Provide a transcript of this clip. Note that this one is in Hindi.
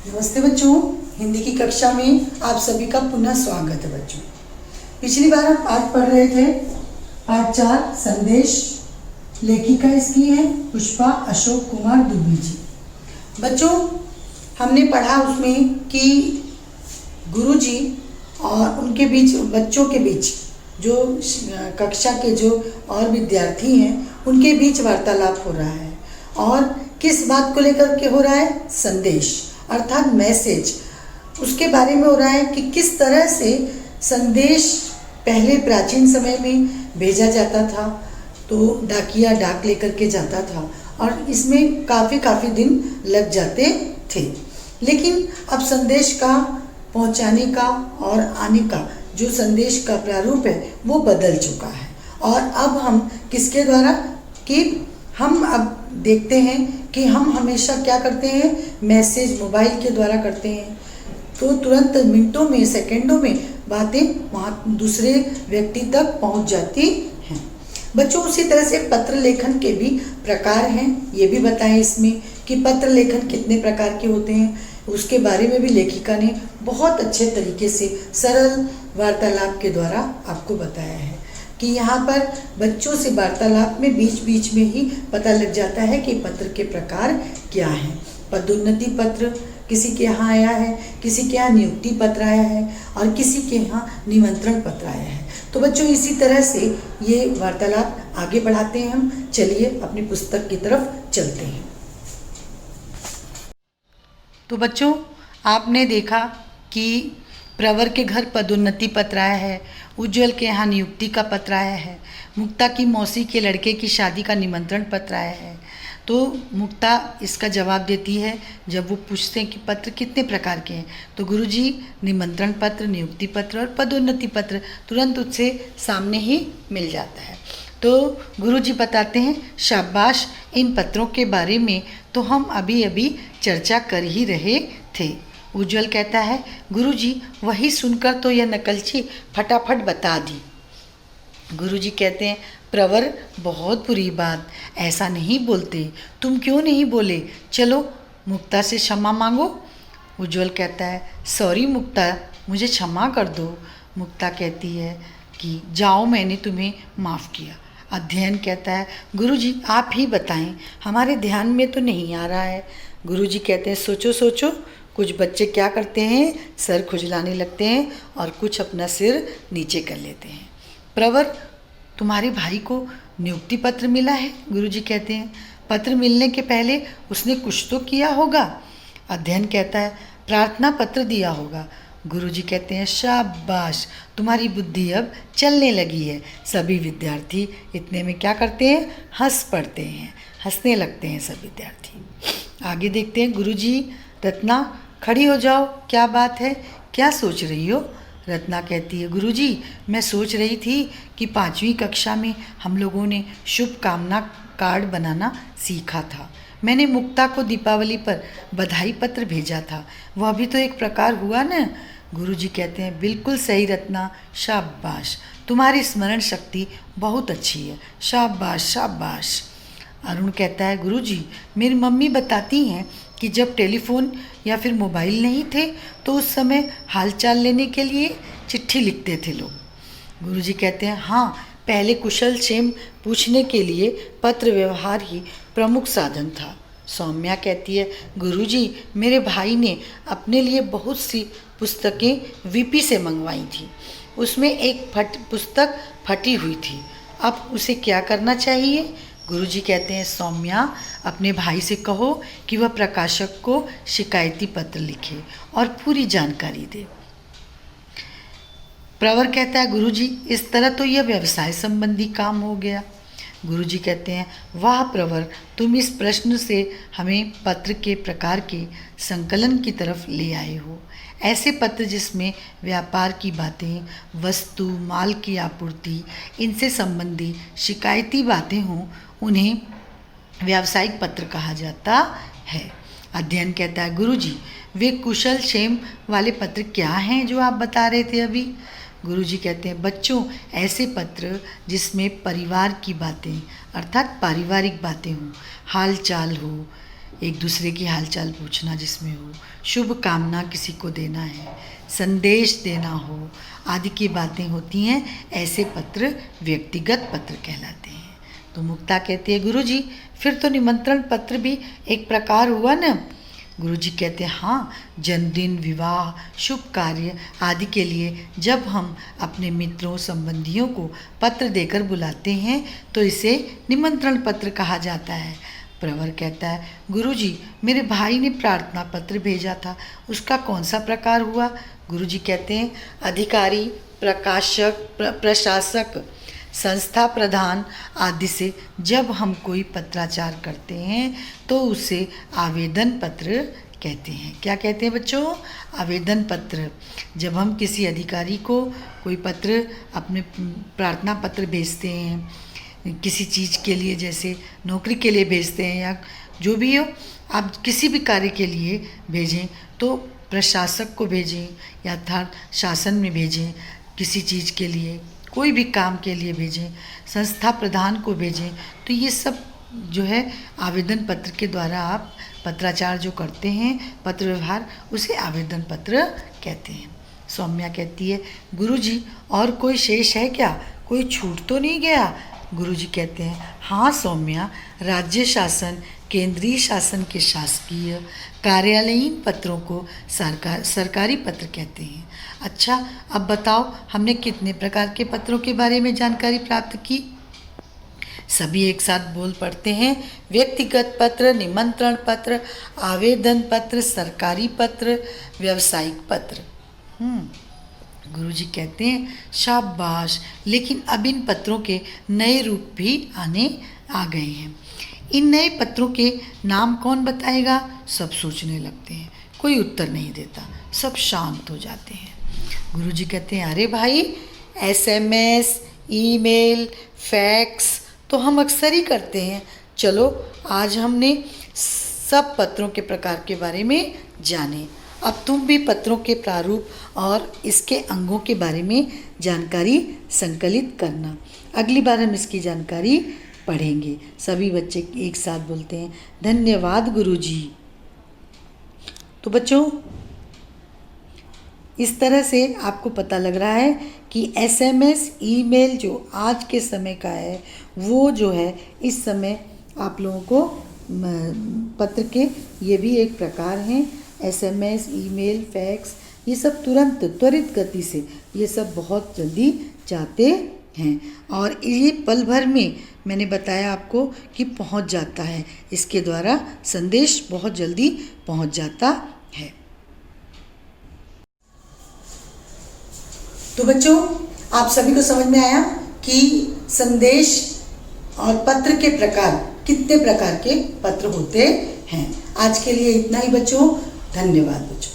नमस्ते बच्चों, हिंदी की कक्षा में आप सभी का पुनः स्वागत है बच्चों। पिछली बार हम पाठ पढ़ रहे थे, पाठ 4 संदेश। लेखिका इसकी है पुष्पा अशोक कुमार दुबे जी। बच्चों, हमने पढ़ा उसमें कि गुरुजी और उनके बीच, बच्चों के बीच, जो कक्षा के जो और विद्यार्थी हैं उनके बीच वार्तालाप हो रहा है। और किस बात को लेकर के हो रहा है? संदेश अर्थात मैसेज। उसके बारे में हो रहा है कि किस तरह से संदेश पहले प्राचीन समय में भेजा जाता था। तो डाकिया डाक लेकर के जाता था और इसमें काफ़ी दिन लग जाते थे। लेकिन अब संदेश का पहुंचाने का और आने का जो संदेश का प्रारूप है वो बदल चुका है। और अब हम किसके द्वारा, कि हम अब देखते हैं कि हम हमेशा क्या करते हैं, मैसेज मोबाइल के द्वारा करते हैं। तो तुरंत मिनटों में, सेकंडों में बातें वहाँ दूसरे व्यक्ति तक पहुँच जाती हैं। बच्चों, उसी तरह से पत्र लेखन के भी प्रकार हैं, ये भी बताएं इसमें कि पत्र लेखन कितने प्रकार के होते हैं। उसके बारे में भी लेखिका ने बहुत अच्छे तरीके से सरल वार्तालाप के द्वारा आपको बताया है कि यहाँ पर बच्चों से वार्तालाप में बीच बीच में ही पता लग जाता है कि पत्र के प्रकार क्या हैं। पदोन्नति पत्र किसी के यहाँ आया है, किसी के यहाँ नियुक्ति पत्र आया है और किसी के यहाँ निमंत्रण पत्र आया है। तो बच्चों, इसी तरह से ये वार्तालाप आगे बढ़ाते हैं हम। चलिए अपनी पुस्तक की तरफ चलते हैं। तो बच्चों, आपने देखा कि प्रवर के घर पदोन्नति पत्र आया है, उज्जवल के यहाँ नियुक्ति का पत्र आया है, मुक्ता की मौसी के लड़के की शादी का निमंत्रण पत्र आया है। तो मुक्ता इसका जवाब देती है जब वो पूछते हैं कि पत्र कितने प्रकार के हैं, तो गुरुजी निमंत्रण पत्र, नियुक्ति पत्र और पदोन्नति पत्र तुरंत उससे सामने ही मिल जाता है। तो गुरुजी बताते हैं, शाबाश, इन पत्रों के बारे में तो हम अभी चर्चा कर ही रहे थे। उज्जवल कहता है, गुरुजी वही सुनकर तो यह नकलची फटाफट बता दी। गुरुजी कहते हैं, प्रवर, बहुत बुरी बात, ऐसा नहीं बोलते, तुम क्यों नहीं बोले? चलो मुक्ता से क्षमा मांगो। उज्जवल कहता है, सॉरी मुक्ता, मुझे क्षमा कर दो। मुक्ता कहती है कि जाओ, मैंने तुम्हें माफ़ किया। अध्ययन कहता है, गुरुजी आप ही बताएं, हमारे ध्यान में तो नहीं आ रहा है। गुरुजी कहते हैं, सोचो सोचो। कुछ बच्चे क्या करते हैं, सर खुजलाने लगते हैं और कुछ अपना सिर नीचे कर लेते हैं। प्रवर, तुम्हारे भाई को नियुक्ति पत्र मिला है? गुरुजी कहते हैं, पत्र मिलने के पहले उसने कुछ तो किया होगा। अध्ययन कहता है, प्रार्थना पत्र दिया होगा। गुरुजी कहते हैं, शाबाश, तुम्हारी बुद्धि अब चलने लगी है। सभी विद्यार्थी इतने में क्या करते हैं, हंस पड़ते हैं, हंसने लगते हैं सब विद्यार्थी। आगे देखते हैं। गुरुजी, रत्ना खड़ी हो जाओ, क्या बात है, क्या सोच रही हो? रत्ना कहती है, गुरुजी मैं सोच रही थी कि 5वीं कक्षा में हम लोगों ने शुभकामना कार्ड बनाना सीखा था। मैंने मुक्ता को दीपावली पर बधाई पत्र भेजा था, वह भी तो एक प्रकार हुआ ना? गुरुजी कहते हैं, बिल्कुल सही रत्ना, शाबाश, तुम्हारी स्मरण शक्ति बहुत अच्छी है, शाबाश शाबाश। अरुण कहता है, गुरुजी मेरी मम्मी बताती हैं कि जब टेलीफोन या फिर मोबाइल नहीं थे तो उस समय हालचाल लेने के लिए चिट्ठी लिखते थे लोग। गुरुजी कहते हैं, हाँ, पहले कुशल क्षेम पूछने के लिए पत्र व्यवहार ही प्रमुख साधन था। सौम्या कहती है, गुरुजी मेरे भाई ने अपने लिए बहुत सी पुस्तकें वीपी से मंगवाई थी, उसमें एक पुस्तक फटी हुई थी, अब उसे क्या करना चाहिए? गुरुजी कहते हैं, सौम्या अपने भाई से कहो कि वह प्रकाशक को शिकायती पत्र लिखे और पूरी जानकारी दे। प्रवर कहता है, गुरुजी इस तरह तो यह व्यवसाय संबंधी काम हो गया। गुरुजी कहते हैं, वाह प्रवर, तुम इस प्रश्न से हमें पत्र के प्रकार के संकलन की तरफ ले आए हो। ऐसे पत्र जिसमें व्यापार की बातें, वस्तु माल की आपूर्ति, इनसे संबंधी शिकायती बातें हों, उन्हें व्यावसायिक पत्र कहा जाता है। अध्ययन कहता है, गुरुजी वे कुशल क्षेम वाले पत्र क्या हैं जो आप बता रहे थे अभी? गुरुजी कहते हैं, बच्चों ऐसे पत्र जिसमें परिवार की बातें अर्थात पारिवारिक बातें हों, हाल चाल हो, एक दूसरे की हालचाल पूछना जिसमें हो, शुभ कामना किसी को देना है, संदेश देना हो आदि की बातें होती हैं, ऐसे पत्र व्यक्तिगत पत्र कहलाते हैं। तो मुक्ता कहती है गुरुजी फिर तो निमंत्रण पत्र भी एक प्रकार हुआ न? गुरुजी कहते हैं हाँ, जन्मदिन, विवाह, शुभ कार्य आदि के लिए जब हम अपने मित्रों संबंधियों को पत्र देकर बुलाते हैं तो इसे निमंत्रण पत्र कहा जाता है। प्रवर कहता है गुरुजी मेरे भाई ने प्रार्थना पत्र भेजा था, उसका कौन सा प्रकार हुआ? गुरुजी कहते हैं अधिकारी, प्रकाशक, प्रशासक, संस्था प्रधान आदि से जब हम कोई पत्राचार करते हैं तो उसे आवेदन पत्र कहते हैं। क्या कहते हैं बच्चों? आवेदन पत्र। जब हम किसी अधिकारी को कोई पत्र, अपने प्रार्थना पत्र भेजते हैं किसी चीज़ के लिए, जैसे नौकरी के लिए भेजते हैं या जो भी हो, आप किसी भी कार्य के लिए भेजें तो प्रशासक को भेजें या अर्थात शासन में भेजें, किसी चीज़ के लिए, कोई भी काम के लिए भेजें, संस्था प्रधान को भेजें। तो ये सब जो है आवेदन पत्र के द्वारा आप पत्राचार जो करते हैं, पत्र व्यवहार, उसे आवेदन पत्र कहते हैं। सौम्या कहती है गुरुजी और कोई शेष है क्या, कोई छूट तो नहीं गया? गुरुजी कहते हैं हाँ सौम्या, राज्य शासन, केंद्रीय शासन के शासकीय कार्यालयीन पत्रों को सरकारी पत्र कहते हैं। अच्छा, अब बताओ हमने कितने प्रकार के पत्रों के बारे में जानकारी प्राप्त की? सभी एक साथ बोल पड़ते हैं व्यक्तिगत पत्र, निमंत्रण पत्र, आवेदन पत्र, सरकारी पत्र, व्यावसायिक पत्र। गुरुजी कहते हैं शाबाश, लेकिन अब इन पत्रों के नए रूप भी आ गए हैं। इन नए पत्रों के नाम कौन बताएगा? सब सोचने लगते हैं, कोई उत्तर नहीं देता, सब शांत हो जाते हैं। गुरुजी कहते हैं अरे भाई, SMS, ईमेल, फैक्स तो हम अक्सर ही करते हैं। चलो आज हमने सब पत्रों के प्रकार के बारे में जाने। अब तुम भी पत्रों के प्रारूप और इसके अंगों के बारे में जानकारी संकलित करना। अगली बार हम इसकी जानकारी पढ़ेंगे। सभी बच्चे एक साथ बोलते हैं धन्यवाद गुरुजी। तो बच्चों, इस तरह से आपको पता लग रहा है कि SMS, ईमेल जो आज के समय का है, वो जो है इस समय आप लोगों को पत्र के ये भी एक प्रकार हैं। SMS, ईमेल, फैक्स, ये सब तुरंत, त्वरित गति से ये सब बहुत जल्दी जाते हैं और ये पल भर में मैंने बताया आपको कि पहुंच जाता है। इसके द्वारा संदेश बहुत जल्दी पहुंच जाता है। तो बच्चों, आप सभी को समझ में आया कि संदेश और पत्र के प्रकार, कितने प्रकार के पत्र होते हैं। आज के लिए इतना ही बच्चों, धन्यवाद बच्चों।